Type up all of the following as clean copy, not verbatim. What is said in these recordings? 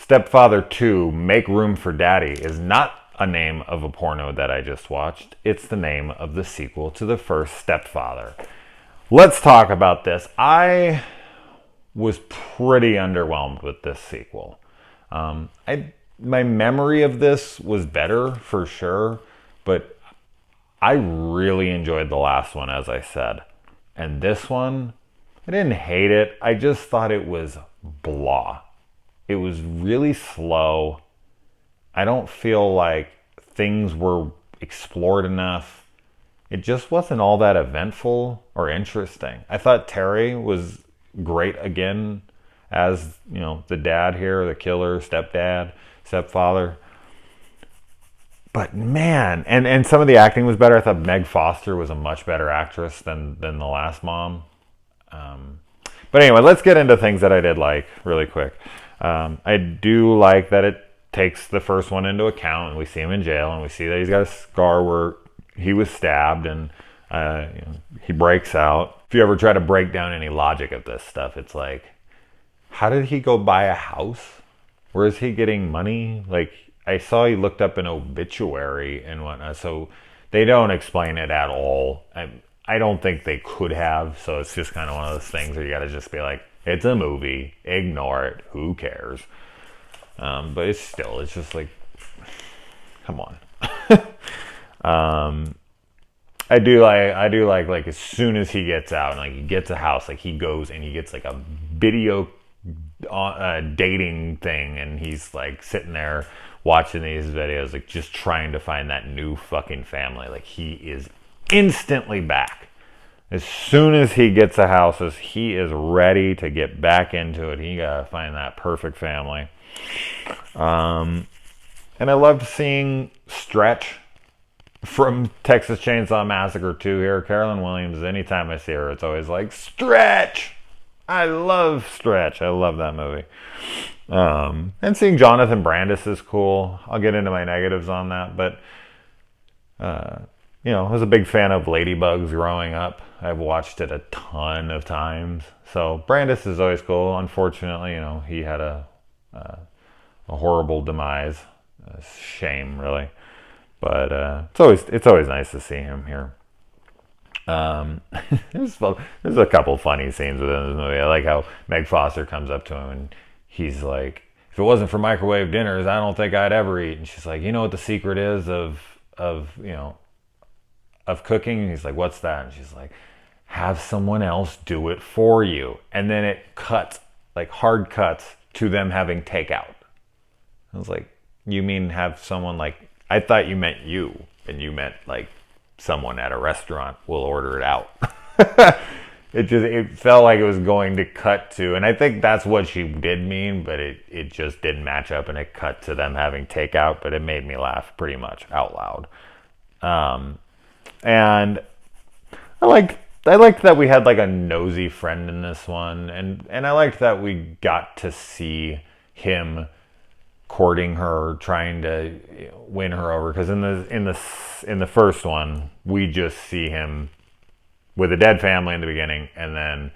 Stepfather 2, Make Room for Daddy, is not a name of a porno that I just watched. It's the name of the sequel to the first Stepfather. Let's talk about this. I was pretty underwhelmed with this sequel. My memory of this was better for sure, but I really enjoyed the last one, as I said. And this one, I didn't hate it. I just thought it was blah. It was really slow. I don't feel like things were explored enough. It just wasn't all that eventful or interesting. I thought Terry was great again as, the dad here, the killer, stepfather. But man, and some of the acting was better. I thought Meg Foster was a much better actress than the last mom. But anyway, let's get into things that I did like really quick. I do like that it takes the first one into account, and we see him in jail, and we see that he's got a scar where he was stabbed, and he breaks out. If you ever try to break down any logic of this stuff, it's like, how did he go buy a house? Where is he getting money? Like, I saw he looked up an obituary and whatnot, so they don't explain it at all. I don't think they could have, so it's just kind of one of those things where you gotta just be like, it's a movie, ignore it, who cares? But it's just like, come on. I do like as soon as he gets out and like he gets a house, like he goes and he gets like a video dating thing, and he's like sitting there watching these videos, like just trying to find that new fucking family. Like he is instantly back. As soon as he gets a house, as he is ready to get back into it, he gotta find that perfect family. And I loved seeing Stretch from Texas Chainsaw Massacre 2 here. Carolyn Williams, anytime I see her, it's always like, Stretch! I love Stretch. I love that movie. And seeing Jonathan Brandis is cool. I'll get into my negatives on that, but I was a big fan of Ladybugs growing up. I've watched it a ton of times. So Brandis is always cool. Unfortunately, he had a horrible demise. A shame, really. But it's always nice to see him here. There's a couple funny scenes within this movie. I like how Meg Foster comes up to him and he's like, if it wasn't for microwave dinners, I don't think I'd ever eat. And she's like, you know what the secret is of cooking? And he's like, what's that? And she's like, have someone else do it for you. And then it cuts, like hard cuts, to them having takeout. I was like, you mean have someone like, I thought you meant you, and you meant like someone at a restaurant will order it out. It felt like it was going to cut to, and I think that's what she did mean, but it just didn't match up, and it cut to them having takeout, but it made me laugh pretty much out loud. And I liked that we had like a nosy friend in this one, and I liked that we got to see him courting her, trying to win her over, because in the first one we just see him with a dead family in the beginning, and then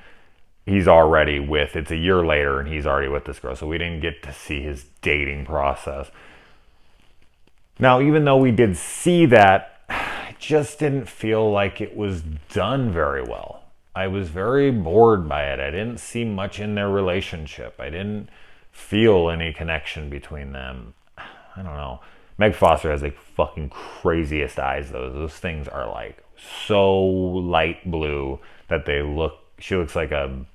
he's already it's a year later and he's already with this girl, so we didn't get to see his dating process. Now, even though we did see that, I just didn't feel like it was done very well. I was very bored by it. I didn't see much in their relationship. I didn't feel any connection between them. I don't know. Meg Foster has like fucking craziest eyes though. Those things are like so light blue that she looks like an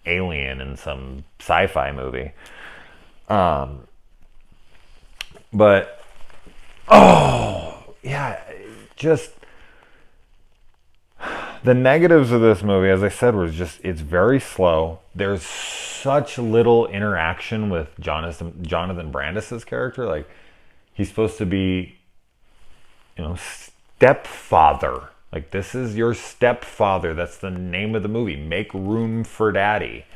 alien in some sci-fi movie. But just the negatives of this movie, as I said, was just it's very slow. There's such little interaction with Jonathan Brandis's character. Like, he's supposed to be, stepfather. Like, this is your stepfather. That's the name of the movie. Make room for daddy.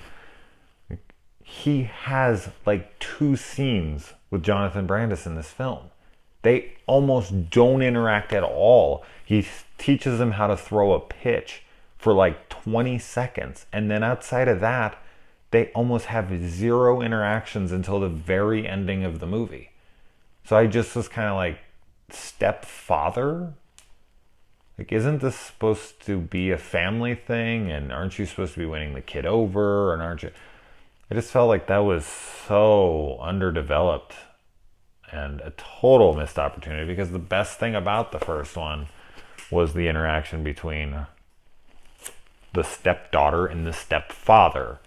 He has like 2 scenes with Jonathan Brandis in this film. They almost don't interact at all. He teaches him how to throw a pitch for like 20 seconds. And then outside of that, they almost have zero interactions until the very ending of the movie. So I just was kind of like, stepfather? Like, isn't this supposed to be a family thing? And aren't you supposed to be winning the kid over? And aren't you? I just felt like that was so underdeveloped and a total missed opportunity, because the best thing about the first one was the interaction between the stepdaughter and the stepfather.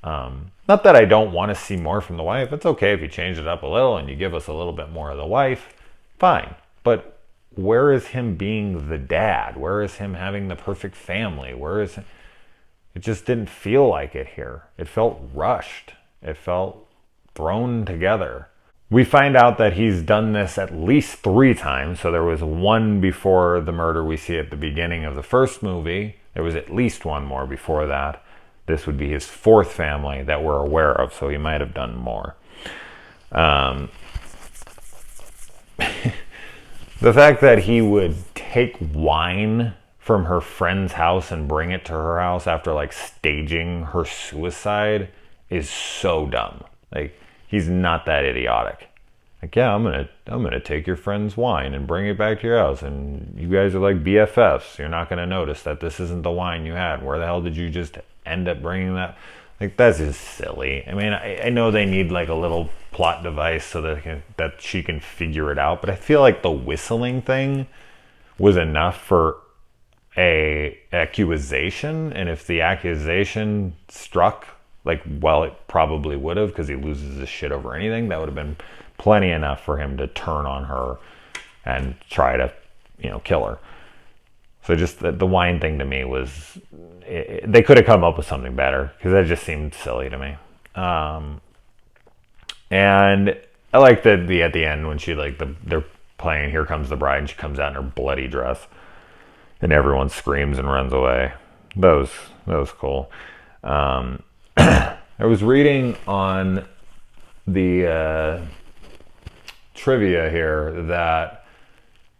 Not that I don't want to see more from the wife. It's okay if you change it up a little and you give us a little bit more of the wife. Fine. But where is him being the dad? Where is him having the perfect family? Where is it? Just didn't feel like it here. It felt rushed. It felt thrown together. We find out that he's done this at least 3 times. So there was one before the murder we see at the beginning of the first movie. There was at least one more before that. This would be his 4th family that we're aware of, so he might have done more. The fact that he would take wine from her friend's house and bring it to her house after like staging her suicide is so dumb. Like, he's not that idiotic. Like, yeah, I'm gonna take your friend's wine and bring it back to your house, and you guys are like BFFs. You're not gonna notice that this isn't the wine you had. Where the hell did you just end up bringing that? Like, that's just silly. I mean, I know they need like a little plot device so that she can figure it out, but I feel like the whistling thing was enough for a accusation, and if the accusation struck, like, well, it probably would have, because he loses his shit over anything, that would have been plenty enough for him to turn on her and try to, kill her. So just the wine thing to me was, they could have come up with something better, because that just seemed silly to me. And I like that at the end when she they're playing Here Comes the Bride, and she comes out in her bloody dress and everyone screams and runs away. That was cool. I was reading on the trivia here that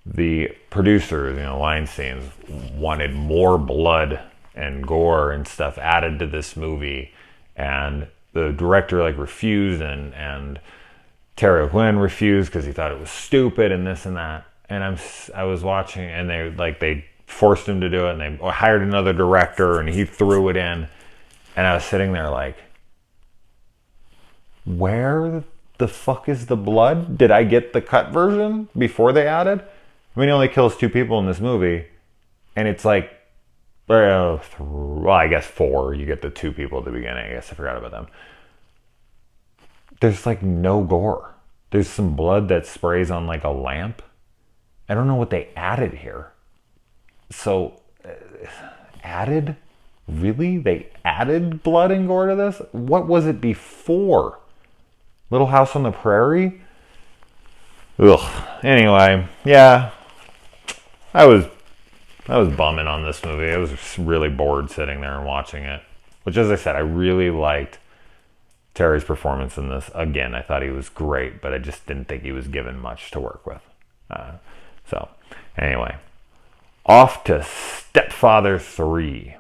the producers, Weinstein's, wanted more blood and gore and stuff added to this movie, and the director refused, and Terry O'Quinn refused because he thought it was stupid and this and that. And I was watching, and they forced him to do it, and they hired another director, and he threw it in, and I was sitting there like, where the fuck is the blood? Did I get the cut version before they added? I mean, he only kills 2 people in this movie, and it's like, well, I guess 4. You get the 2 people at the beginning. I guess I forgot about them. There's no gore. There's some blood that sprays on a lamp. I don't know what they added here. So, added? Really? They added blood and gore to this? What was it before? Little House on the Prairie? Ugh. Anyway, yeah. I was bumming on this movie. I was really bored sitting there and watching it. Which, as I said, I really liked Terry's performance in this. Again, I thought he was great, but I just didn't think he was given much to work with. So, anyway. Off to Stepfather 3.